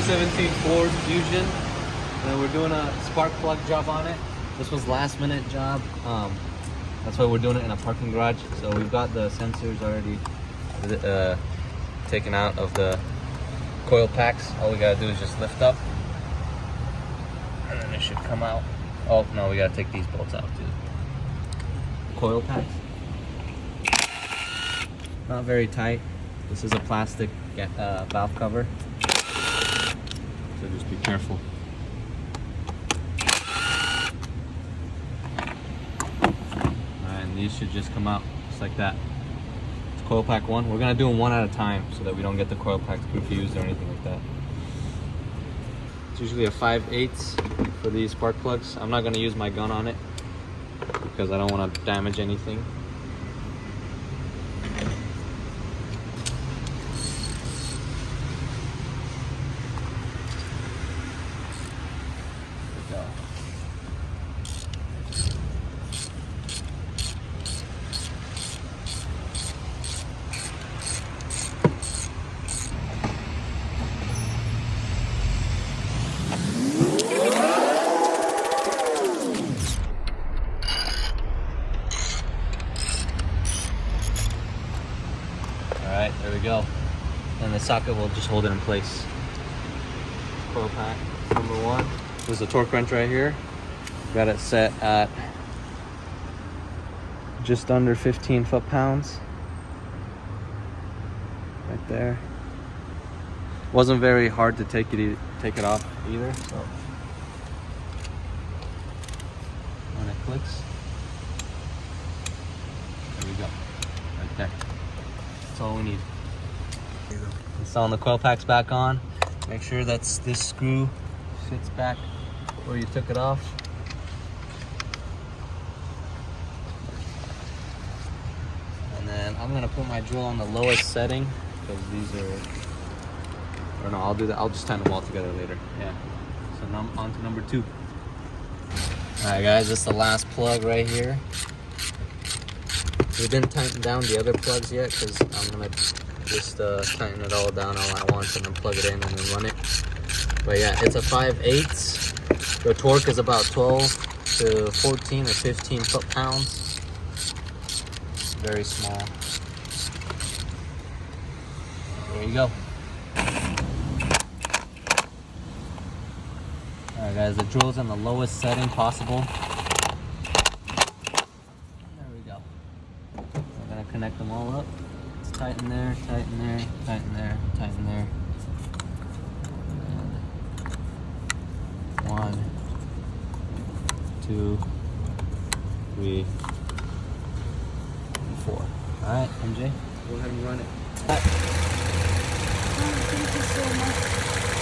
2017 Ford Fusion, and we're doing a spark plug job on it. This was last minute job. That's why we're doing it in a parking garage. So we've got the sensors already taken out of the coil packs. All we gotta do is just lift up, and then it should come out. Oh no, we gotta take these bolts out too. Coil packs. Not very tight. This is a plastic valve cover, so just be careful. Alright, and these should just come out just like that. It's coil pack 1. We're gonna do them one at a time so that we don't get the coil packs confused or anything like that. It's usually a 5/8 for these spark plugs. I'm not gonna use my gun on it because I don't want to damage anything. Alright, there we go. And the socket will just hold it in place. Coil pack number 1. There's a torque wrench right here. Got it set at just under 15 foot-pounds. Right there. Wasn't very hard to take it off either, so when it clicks, there we go. Right there. That's all we need. Installing the coil packs back on. Make sure that this screw fits back where you took it off. And then I'm gonna put my drill on the lowest setting because these are, or no, I'll do that. I'll just tighten them all together later. Yeah. So now on to number 2. All right, guys, this is the last plug right here. We didn't tighten down the other plugs yet because I'm gonna just tighten it all down all at once and then plug it in and then run it. But yeah, it's a 5/8. The torque is about 12 to 14 or 15 foot-pounds. Very small. There you go. All right, guys, the drill's in the lowest setting possible. Connect them all up. Let's tighten there, tighten there, tighten there, tighten there. And 1, 2, 3, 4. All right, MJ, go ahead and run it. Thank you so much.